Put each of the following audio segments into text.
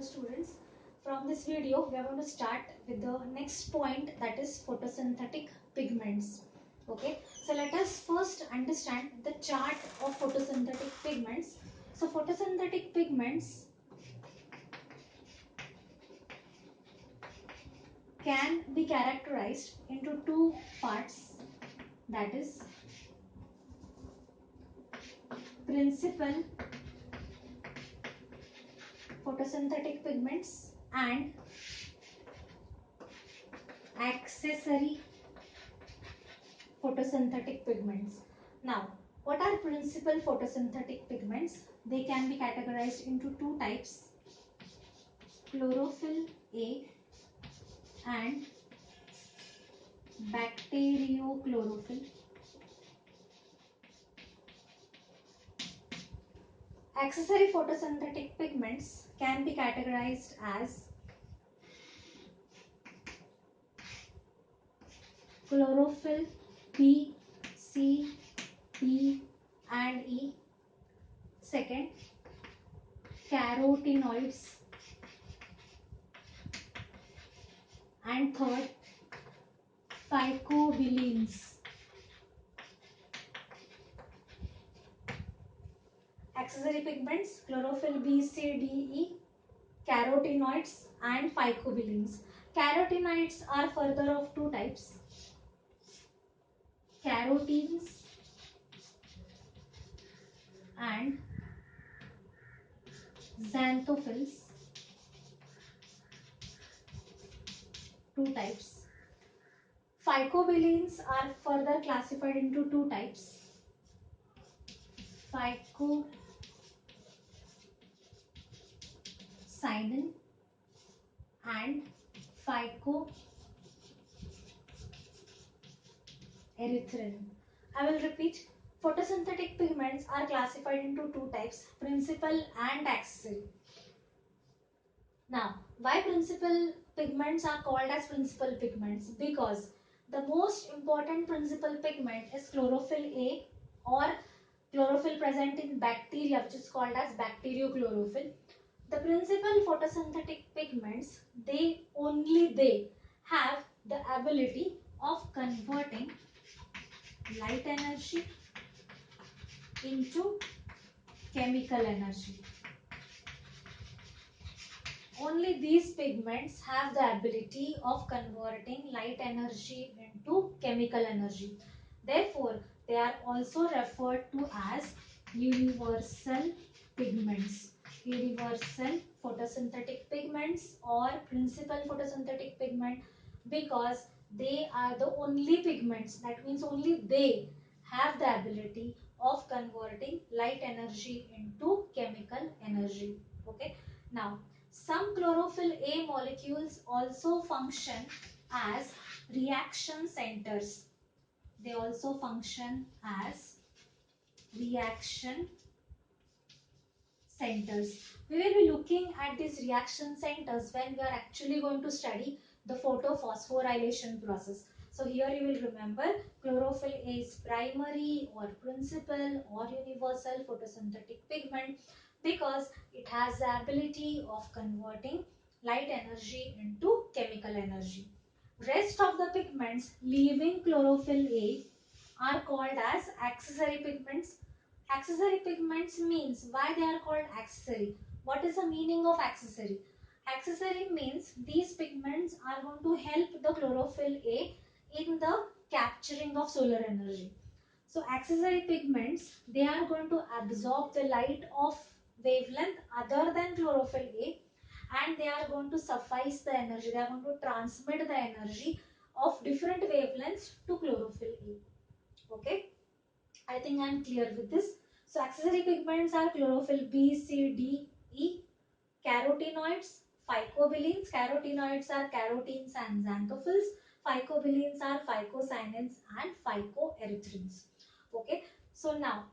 students. From this video, we are going to start with the next point, that is photosynthetic pigments. Okay, so let us first understand the chart of photosynthetic pigments. So photosynthetic pigments can be characterized into two parts, that is principal photosynthetic pigments and accessory photosynthetic pigments. Now, what are principal photosynthetic pigments? They can be categorized into two types, chlorophyll A and bacteriochlorophyll. Accessory photosynthetic pigments can be categorized as chlorophyll B, C, D and E. Second, carotenoids. And third, phycobilins. Accessory pigments, chlorophyll B, C, D, E, carotenoids and phycobilins. Carotenoids are further of two types, carotenes and xanthophylls, two types. Phycobilins are further classified into two types, phycocyanin and phycoerythrin. I will repeat. Photosynthetic pigments are classified into two types, principal and accessory. Now, why principal pigments are called as principal pigments? Because the most important principal pigment is chlorophyll A or chlorophyll present in bacteria, which is called as bacteriochlorophyll. The principal photosynthetic pigments, they have the ability of converting light energy into chemical energy. Only these pigments have the ability of converting light energy into chemical energy. Therefore, they are also referred to as universal pigments. Universal photosynthetic pigments or principal photosynthetic pigment, because they are the only pigments, that means only they have the ability of converting light energy into chemical energy. Okay. Now, some chlorophyll A molecules also function as reaction centers. They also function as reaction centers. We will be looking at these reaction centers when we are actually going to study the photophosphorylation process. So here you will remember chlorophyll A is primary or principal or universal photosynthetic pigment because it has the ability of converting light energy into chemical energy. Rest of the pigments leaving chlorophyll A are called as accessory pigments. Accessory pigments means why they are called accessory. What is the meaning of accessory? Accessory means these pigments are going to help the chlorophyll A in the capturing of solar energy. So accessory pigments, they are going to absorb the light of wavelength other than chlorophyll A, and they are going to suffice the energy. They are going to transmit the energy of different wavelengths to chlorophyll A. Okay, I think I am clear with this. So accessory pigments are chlorophyll B, C, D, E, carotenoids, phycobilins. Carotenoids are carotenes and xanthophylls. Phycobilins are phycocyanins and phycoerythrins. Okay, so now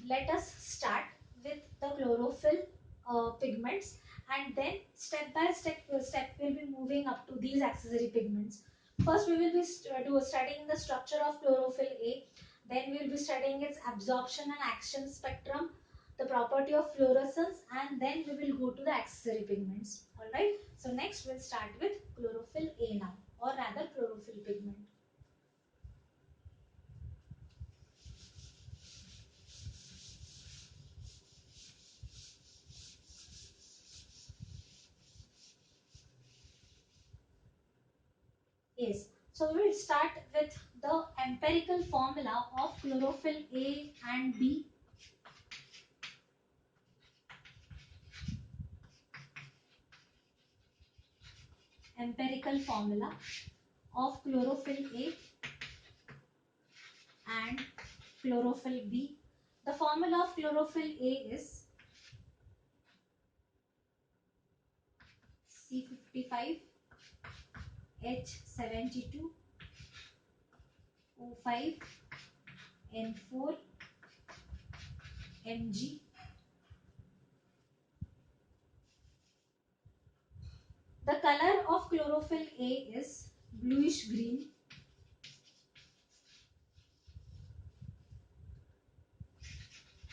let us start with the chlorophyll pigments, and then step by step we'll be moving up to these accessory pigments. First we will be studying the structure of chlorophyll A, then we will be studying its absorption and action spectrum, the property of fluorescence, and then we will go to the accessory pigments. Alright, so next we'll start with chlorophyll A now, or rather chlorophyll pigment. Yes, so we'll start with the empirical formula of chlorophyll A and B. Empirical formula of chlorophyll A and chlorophyll B. The formula of chlorophyll A is C55 H72 O5 N4 Mg. The color of chlorophyll A is bluish green.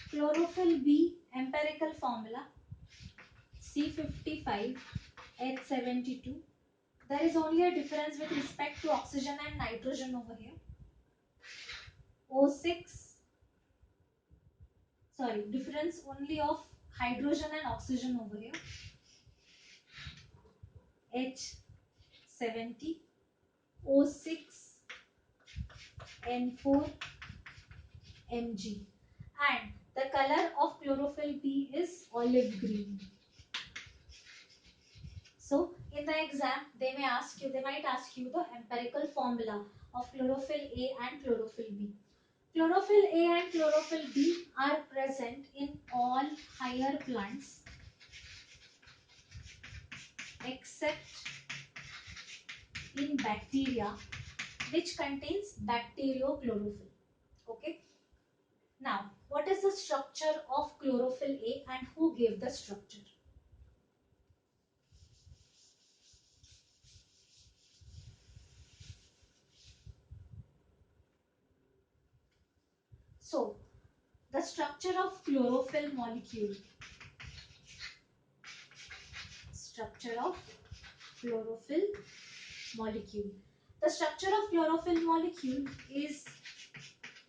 Chlorophyll B empirical formula C55 H72. There is only a difference with respect to oxygen and nitrogen over here. O6, sorry, difference only of hydrogen and oxygen over here. H70 O6 N4 Mg, and the color of chlorophyll B is olive green. So in the exam they might ask you the empirical formula of chlorophyll A and chlorophyll B. Chlorophyll A and chlorophyll B are present in all higher plants except in bacteria, which contains bacteriochlorophyll. Okay. Now, what is the structure of chlorophyll A and who gave the structure? So, the structure of chlorophyll molecule. Structure of chlorophyll molecule. The structure of chlorophyll molecule is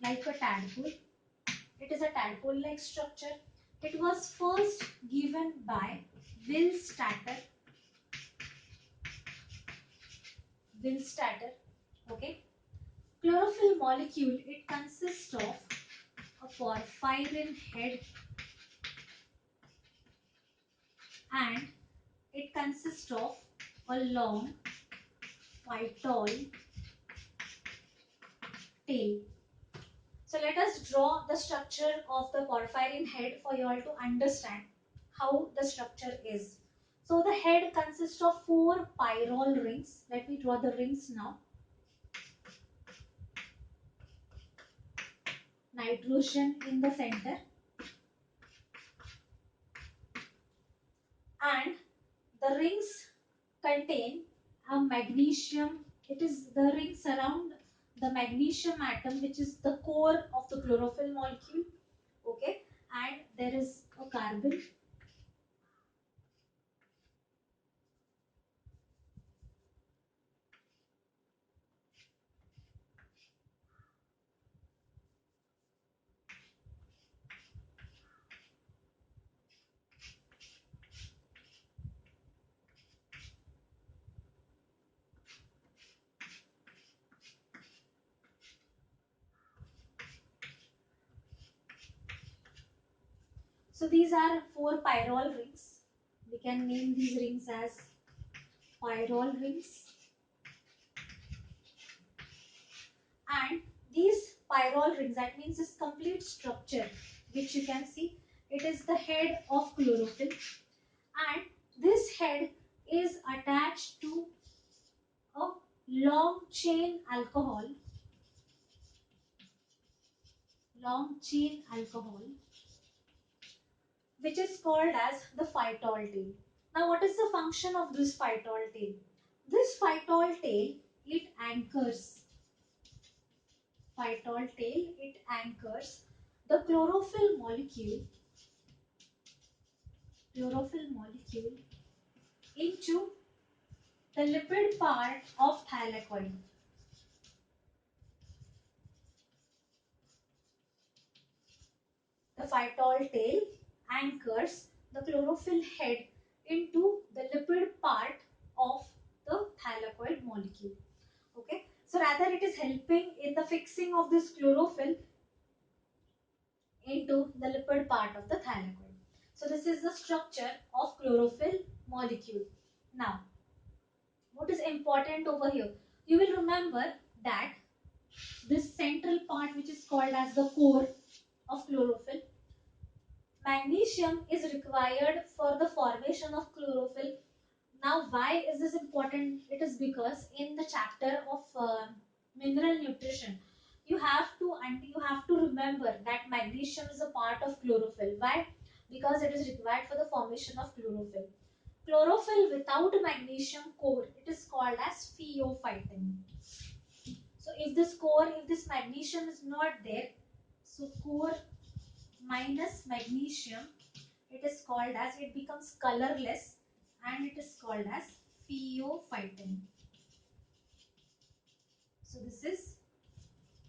like a tadpole. It is a tadpole-like structure. It was first given by Will Statter. Okay. Chlorophyll molecule, it consists of a porphyrin head and it consists of a long phytol tail. So let us draw the structure of the porphyrin head for you all to understand how the structure is. So the head consists of 4 pyrrole rings. Let me draw the rings now. Nitrogen in the center, and the rings contain a magnesium. It is the rings surround the magnesium atom, which is the core of the chlorophyll molecule. Okay, and there is a carbon. So these are 4 pyrrole rings. We can name these rings as pyrrole rings. And these pyrrole rings, that means this complete structure which you can see, it is the head of chlorophyll, and this head is attached to a long chain alcohol, which is called as the phytol tail. Now what is the function of this phytol tail? This phytol tail, it anchors phytol tail, it anchors the chlorophyll molecule chlorophyll molecule into the lipid part of thylakoid. The phytol tail anchors the chlorophyll head into the lipid part of the thylakoid molecule. Okay, so rather it is helping in the fixing of this chlorophyll into the lipid part of the thylakoid. So this is the structure of chlorophyll molecule. Now, what is important over here? You will remember that this central part, which is called as the core of chlorophyll, magnesium is required for the formation of chlorophyll. Now, why is this important? It is because in the chapter of mineral nutrition, you have to remember that magnesium is a part of chlorophyll. Why? Because it is required for the formation of chlorophyll. Chlorophyll without magnesium core, it is called as pheophytin. So if this magnesium is not there, so core minus magnesium, it is called as, it becomes colorless and it is called as pheophytin. So this is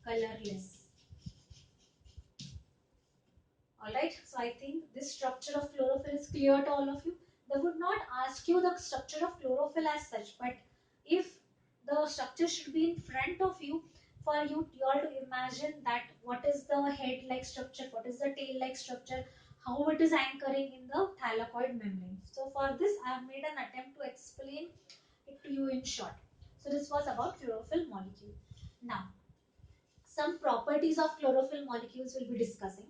colorless. Alright, so I think this structure of chlorophyll is clear to all of you. They would not ask you the structure of chlorophyll as such, but if the structure should be in front of you, for you all to imagine that what is the head like structure, what is the tail like structure, how it is anchoring in the thylakoid membrane. So for this I have made an attempt to explain it to you in short. So this was about chlorophyll molecule. Now, some properties of chlorophyll molecules will be discussing.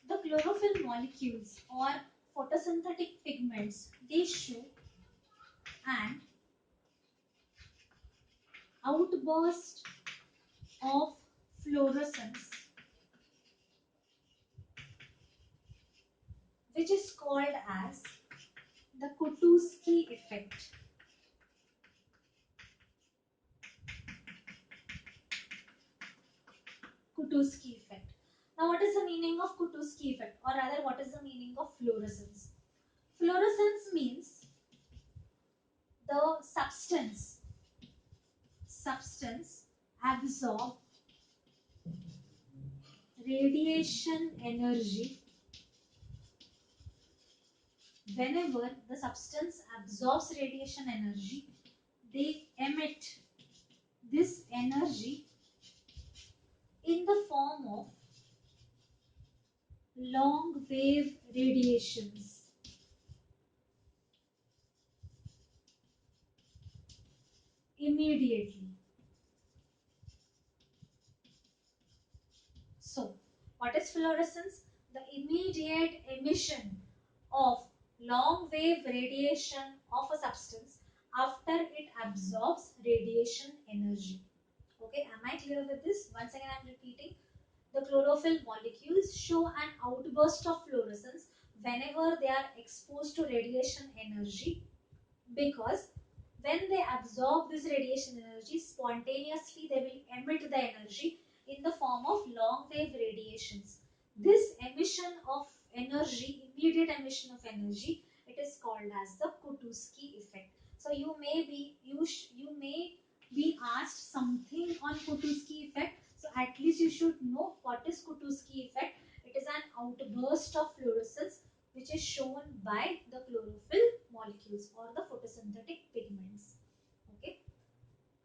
The chlorophyll molecules or photosynthetic pigments, they show an outburst of fluorescence, which is called as the Kutuski effect. Kutuski effect. Now, what is the meaning of Kutuski effect, or rather, what is the meaning of fluorescence? Fluorescence means the substance absorb radiation energy. Whenever the substance absorbs radiation energy, they emit this energy in the form of long wave radiations. Immediately. So, what is fluorescence? The immediate emission of long wave radiation of a substance after it absorbs radiation energy. Okay, am I clear with this? Once again, I am repeating. The chlorophyll molecules show an outburst of fluorescence whenever they are exposed to radiation energy, because when they absorb this radiation energy, spontaneously they will emit the energy in the form of long wave radiations. This emission of energy, immediate emission of energy, it is called as the Kutuski effect. So you may be asked something on Kutuski effect. So at least you should know what is Kutuski effect. It is an outburst of fluorescence which is shown by the chlorophyll molecules or the photosynthetic pigments. Okay.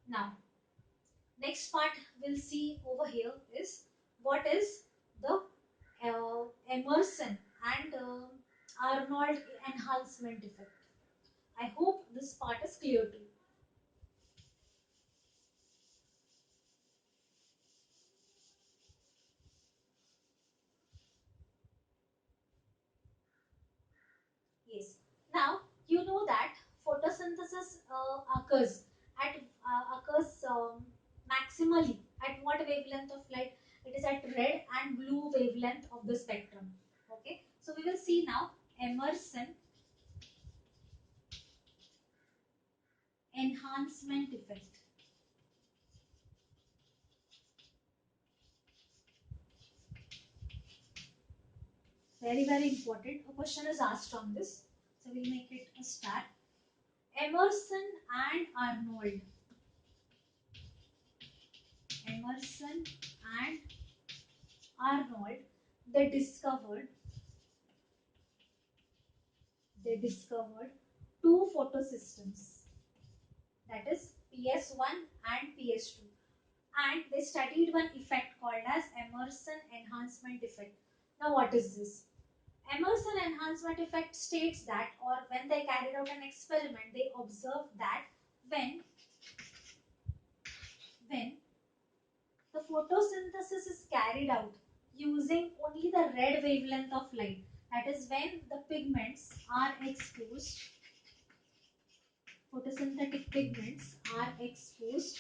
Now, next part we'll see over here is what is the Emerson and Arnold enhancement effect. I hope this part is clear to you. Yes. Now you know that photosynthesis occurs maximally at what wavelength of light? It is at red and blue wavelength of the spectrum. Okay. So we will see now Emerson enhancement effect. Very, very important. A question is asked on this. So we'll make it a start. Emerson and Arnold. Emerson and Arnold, they discovered they discovered two photosystems, that is PS1 and PS2, and they studied one effect called as Emerson enhancement effect. Now what is this? Emerson enhancement effect states that, or when they carried out an experiment, they observed that when the photosynthesis is carried out using only the red wavelength of light, that is when the pigments are exposed, photosynthetic pigments are exposed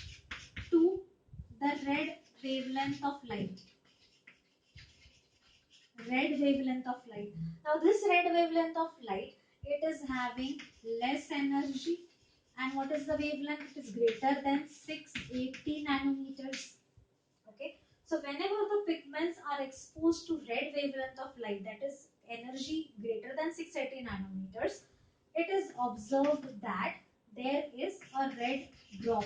to the red wavelength of light. Now this red wavelength of light, it is having less energy, and what is the wavelength? It is greater than 680 nanometers. Okay, so whenever the pigments are exposed to red wavelength of light, that is energy greater than 680 nanometers, it is observed that there is a red drop.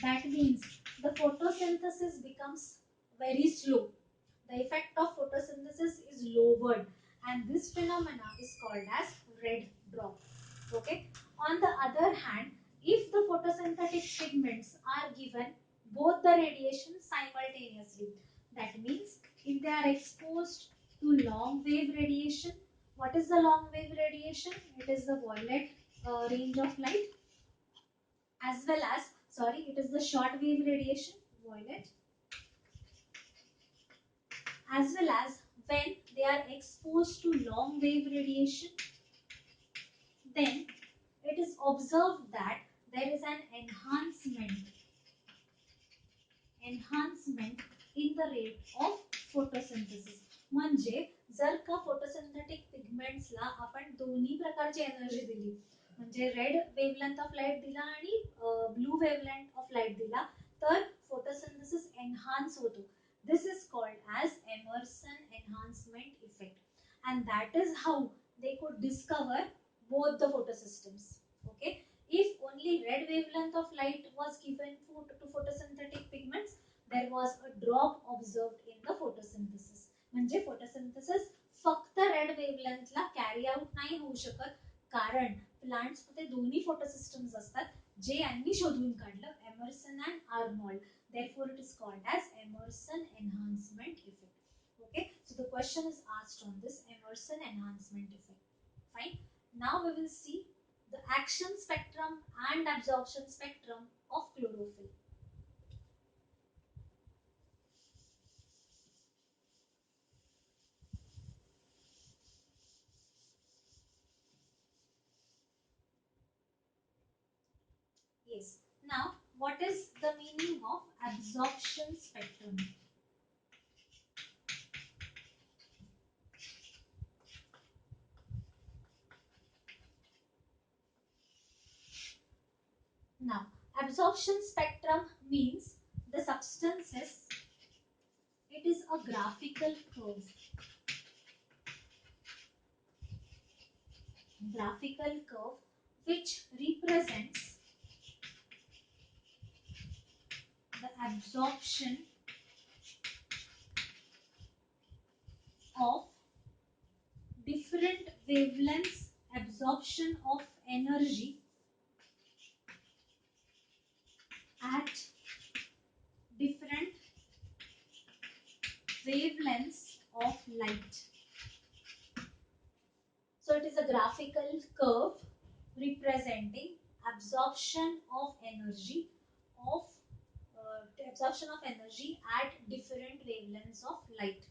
That means the photosynthesis becomes very slow. The effect of photosynthesis is lowered, and this phenomena is called as red drop. Okay. On the other hand, if the photosynthetic pigments are given both the radiation simultaneously, that means if they are exposed to long wave radiation, what is the long wave radiation? It is the violet range of light, as well as, sorry, it is the short wave radiation, violet, as well as when they are exposed to long wave radiation, then it is observed that there is an enhancement in the rate of photosynthesis. म्हणजे जर का photosynthetic पिगमेंट्सला आपण दोन्ही प्रकारची energy दिली, म्हणजे red wavelength of light दिला आणि ब्लू वेवलेंथ ऑफ लाईट दिला, तर फोटोसिंथेसिस एनहान्स होतो. This is called as Emerson enhancement effect, and that is how they could discover both the photosystems. Okay, if only red wavelength of light was given to photosynthetic pigments, there was a drop observed in the photosynthesis. म्हणजे photosynthesis फक्त red वेवलेंथला carry out नाही होऊ शकत, कारण plants मध्ये दोन्ही फोटोसिस्टम्स असतात, जे यांनी शोधून काढलं, Emerson and Arnold. Therefore it is called as Emerson enhancement effect. Okay, so the question is asked on this Emerson enhancement effect. Fine. Now we will see the action spectrum and absorption spectrum of chlorophyll. Yes. Now, what is the meaning of absorption spectrum? Now, absorption spectrum means the substances, it is a graphical curve. Graphical curve which represents the absorption of different wavelengths, absorption of energy at different wavelengths of light. So it is a graphical curve representing absorption of energy of at different wavelengths of light.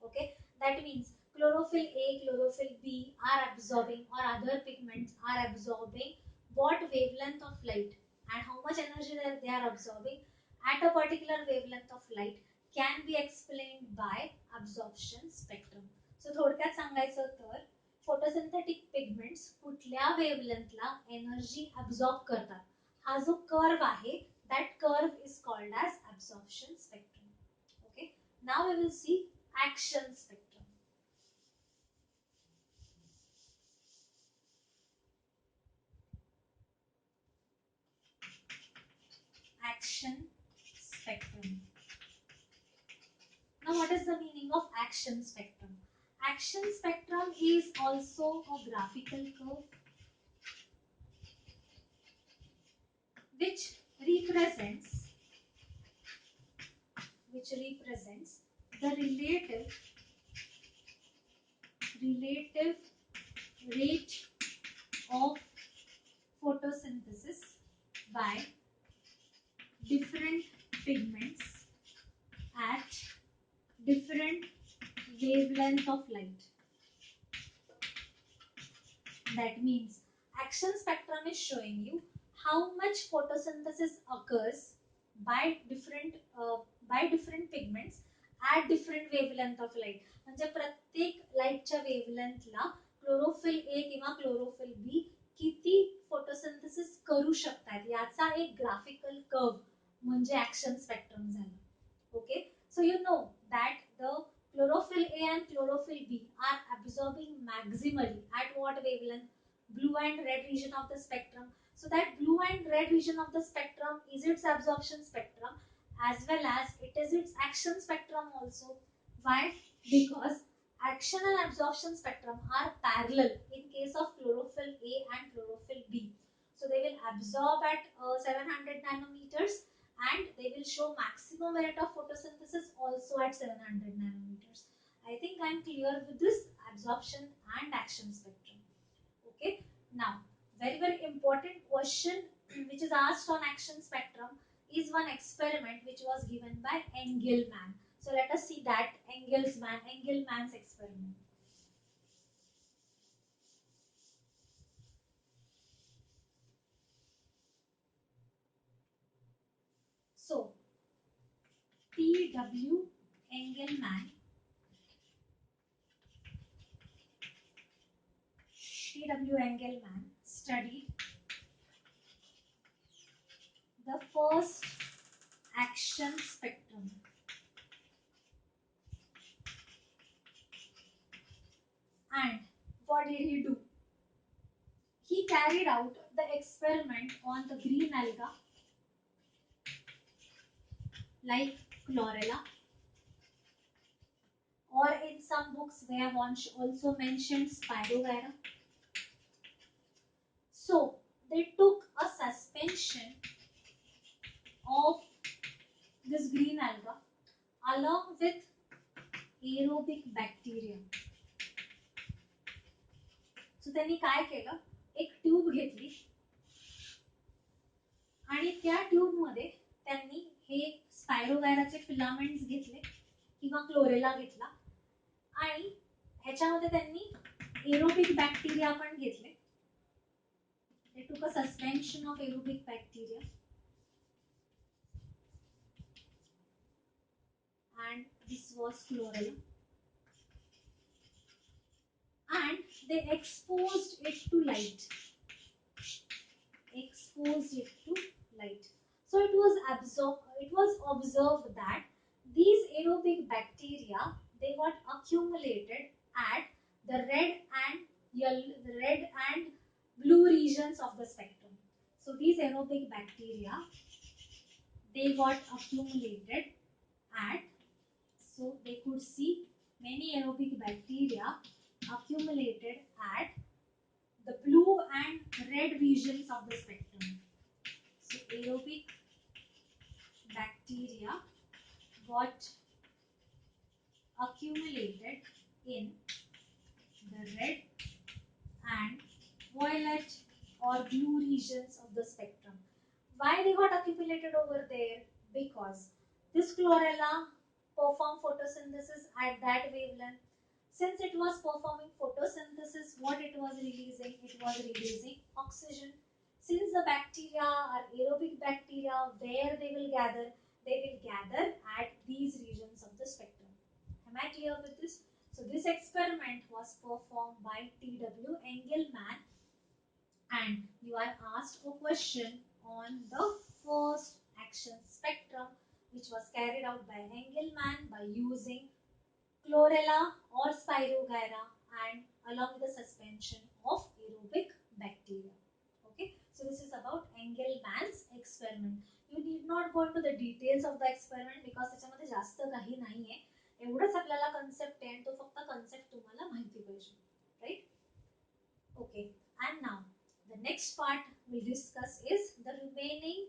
Okay, that means chlorophyll A, chlorophyll B are absorbing, or other pigments are absorbing what wavelength of light and how much energy they are absorbing at a particular wavelength of light can be explained by absorption spectrum. सो थोडक्यात सांगायचं तर photosynthetic pigments कुठल्या वेवलेंथला energy absorb करतात, हा जो curve आहे that curve is called as absorption spectrum. Okay, now we will see action spectrum. Action spectrum. Now what is the meaning of action spectrum? Action spectrum is also a graphical curve which represents the relative rate of photosynthesis by different pigments at different wavelength of light. That means action spectrum is showing you how much photosynthesis occurs by different pigments at different wavelength of light. म्हणजे प्रत्येक लाईटच्या वेव्हलेंथला chlorophyll A किंवा chlorophyll B किती photosynthesis करू शकतात याचा एक graphical curve म्हणजे action spectrum झालं. Okay, so you know that the chlorophyll A and chlorophyll B are absorbing maximally at what wavelength? Blue and red region of the spectrum. So that blue and red region of the spectrum is its absorption spectrum as well as it is its action spectrum also. Why? Because action and absorption spectrum are parallel in case of chlorophyll A and chlorophyll B. So they will absorb at 700 nanometers and they will show maximum rate of photosynthesis also at 700 nanometers. I think I am clear with this absorption and action spectrum. Okay, now very important question which is asked on action spectrum is one experiment which was given by Engelmann. So let us see that Engelmann's experiment. So T.W. Engelmann studied the first action spectrum and what did he do? He carried out the experiment on the green alga like chlorella, or in some books they have also mentioned Spirovera. So they took a suspension of this green alga along with aerobic bacteria. So त्यांनी काय केलं, एक tube घेतली आणि त्या tube मध्ये त्यांनी हे स्पायरोवॅराचे filaments घेतले किंवा क्लोरेला घेतला आणि ह्याच्यामध्ये त्यांनी एरोबिक बॅक्टेरिया पण घेतले. They took a suspension of aerobic bacteria and this was chlorella and they exposed it to light. So it was observed that these aerobic bacteria, they got accumulated at the red and blue regions of the spectrum. So these aerobic bacteria, they got accumulated at, so they could see many aerobic bacteria accumulated at the blue and red regions of the spectrum. So aerobic bacteria got accumulated in the red and violet or blue regions of the spectrum. Why they got accumulated over there? Because this chlorella performed photosynthesis at that wavelength. Since it was performing photosynthesis, what it was releasing? It was releasing oxygen. Since the bacteria are aerobic bacteria, where they will gather? They will gather at these regions of the spectrum. Am I clear with this? So So this experiment was performed by T.W. Engelmann, and you are asked a question on the first action spectrum, which was carried out by Engelmann by using chlorella or spirogyra and along with the suspension of aerobic bacteria. Okay, so this is about Engelmann's experiment. You need not go into the details of the experiment because त्याच्यामध्ये जास्त काही नाहीये. एवढंच आपल्याला concept आहे, तो फक्त concept तुम्हाला माहिती पाहिजे, right? Okay, and now the next part we'll discuss is the remaining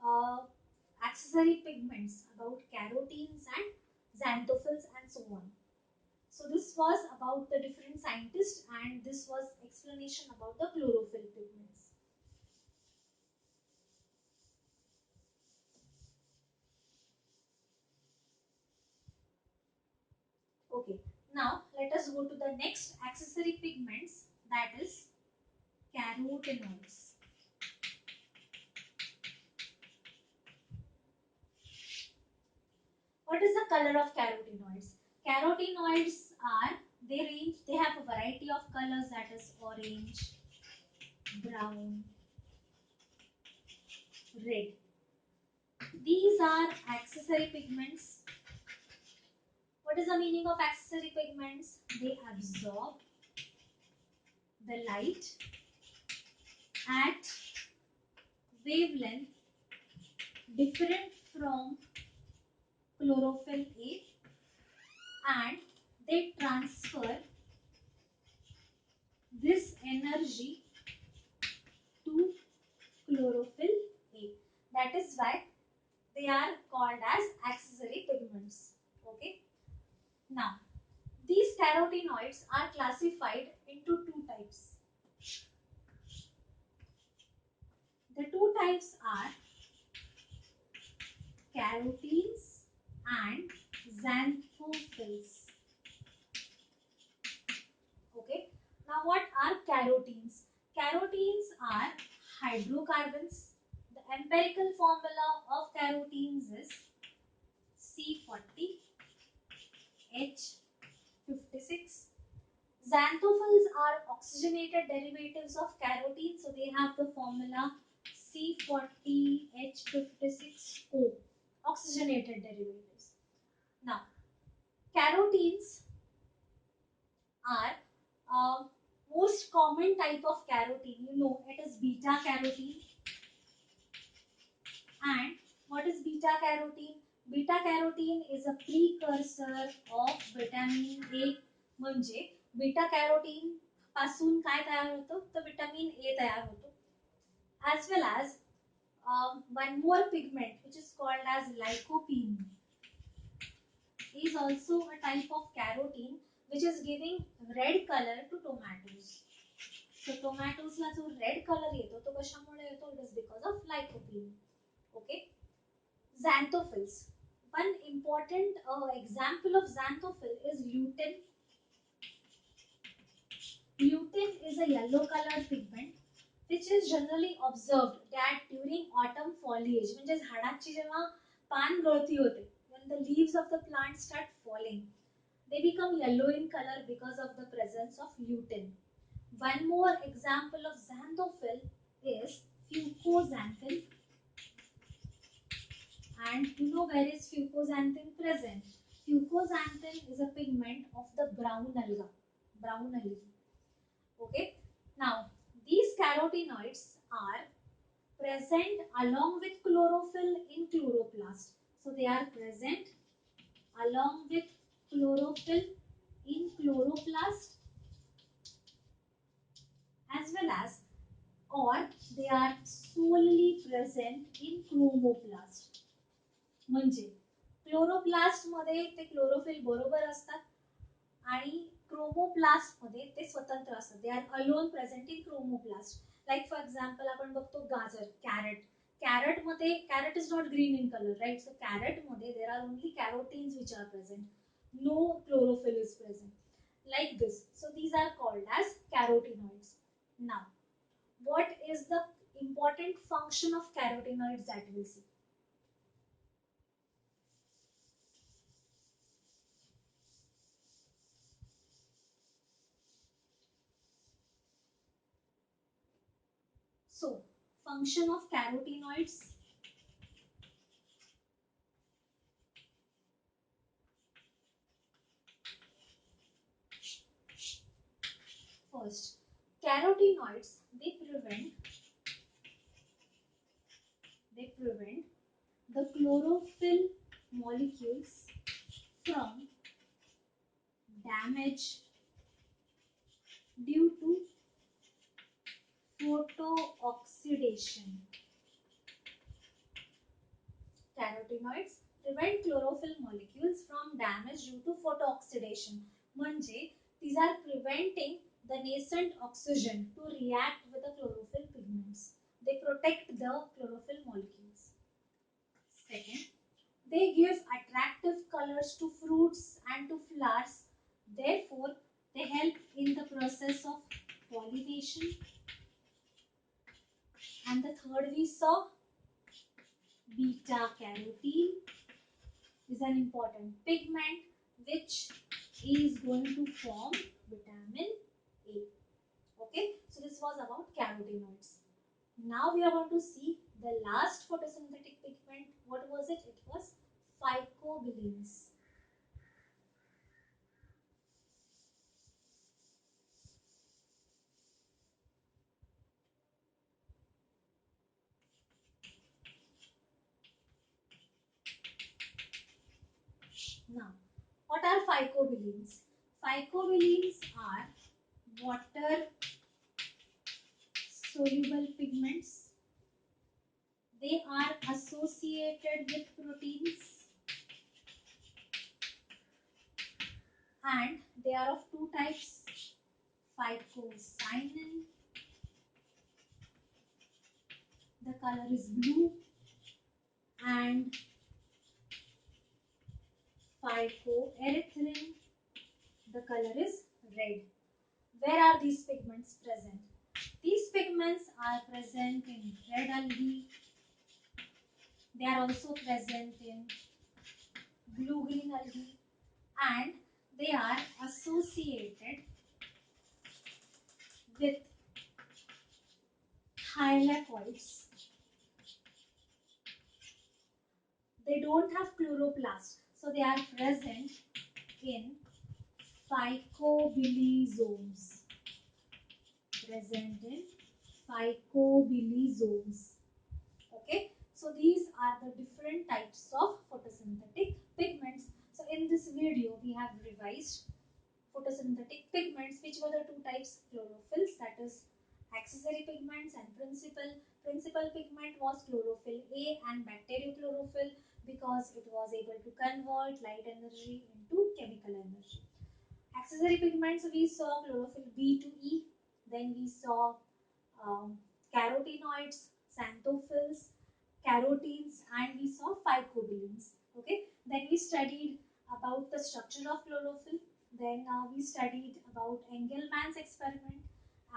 uh, accessory pigments about carotenes and xanthophylls and so on. So this was about the different scientists, and this was explanation about the chlorophyll pigments. Okay, now let us go to the next accessory pigments, that is carotenoids. What is the color of carotenoids? Carotenoids are, they have a variety of colors, that is orange, brown, red. These are accessory pigments. What is the meaning of accessory pigments? They absorb the light at wavelength different from chlorophyll A, and they transfer this energy to chlorophyll A. That is why they are called as accessory pigments. Okay. Now, these carotenoids are classified into two types. The two types are carotenes and xanthophylls. Okay. Now, what are carotenes? Carotenes are hydrocarbons. The empirical formula of carotenes is C40H56. Xanthophylls are oxygenated derivatives of carotene, so they have the formula C40H56O, oxygenated derivatives. Now, carotenes are most common type of carotene. You know, it is beta carotene. And what is beta carotene? Beta carotene is a precursor of vitamin A. म्हणजे beta carotene पासून काय तयार होतं, तर vitamin A तयार होतो. As well as one more pigment which is called as lycopene is also a type of carotene which is giving red color to tomatoes. So tomatoes ला जो red color येतो तो कशामुळे येतो? It is because of lycopene. Okay. Xanthophylls. One important example of xanthophil is lutein. Lutein is a yellow colored pigment which is generally observed that during autumn foliage, म्हणजे झाडाची जेव्हा पान गळती होते, when the leaves of the plant start falling, they become yellow in color because of the presence of lutein. One more example of xanthophyll is fucoxanthin. And you know where is fucoxanthin present? Fucoxanthin is a pigment of the brown alga. Brown algae. Okay. Now, these carotenoids are present along with chlorophyll in chloroplast. So they are present along with chlorophyll in chloroplast, as well as, or they are solely present in chromoplast. म्हणजे chloroplast मध्ये ते chlorophyll बरोबर असतात आणि chromoplast मध्ये ते स्वतंत्र असतात. They are alone present in chromoplast. Like for example आपण बघतो गाजर, कॅरेट. कॅरेट मध्ये, carrot is not green in colour, right? So carrot मध्ये there are only carotenes which are present. No chlorophyll is present. Like this. So these are called as carotenoids. Now, what is the important function of carotenoids that we'll see? So function of carotenoids. First, carotenoids, they prevent the chlorophyll molecules from damage due to photooxidation. Carotenoids prevent chlorophyll molecules from damage due to photooxidation. म्हणजे these are preventing the nascent oxygen to react with the chlorophyll pigments. They protect the chlorophyll molecules. Second, they give attractive colors to fruits and to flowers. Therefore, they help in the process of pollination. And the third we saw, beta carotene is an important pigment which is going to form vitamin A. Okay, so this was about carotenoids. Now we are going to see the last photosynthetic pigment. What was it? It was phycobilins. Now, what are phycobilins? Phycobilins are water soluble pigments. They are associated with proteins and they are of two types, phycocyanin, the color is blue, and phycoerythrin, the color is red. Where are these pigments present? These pigments are present in red algae. They are also present in blue green algae, and they are associated with thylakoids. They don't have chloroplast, so they are present in phycobilizomes. Present in phycobilizomes. Okay, so these are the different types of photosynthetic pigments. So in this video, we have revised photosynthetic pigments, which were the two types, chlorophylls, that is accessory pigments, and principal. Principal pigment was chlorophyll A and bacteriochlorophyll because it was able to convert light energy into chemical energy. Accessory pigments, we saw chlorophyll B to E, then we saw um, carotenoids, xanthophylls, carotenes, and we saw phycobilins. Okay, then we studied about the structure of chlorophyll. Then we studied about Engelmann's experiment,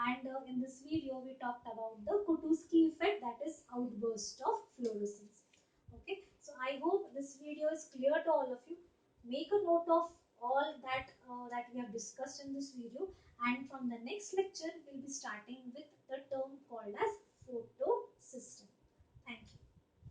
and in this video we talked about the Kutuski effect, that is outburst of fluorescence. Okay, so I hope this video is clear to all of you. Make a note of all that we have discussed in this video, and from the next lecture we'll be starting with the term called as photosystem.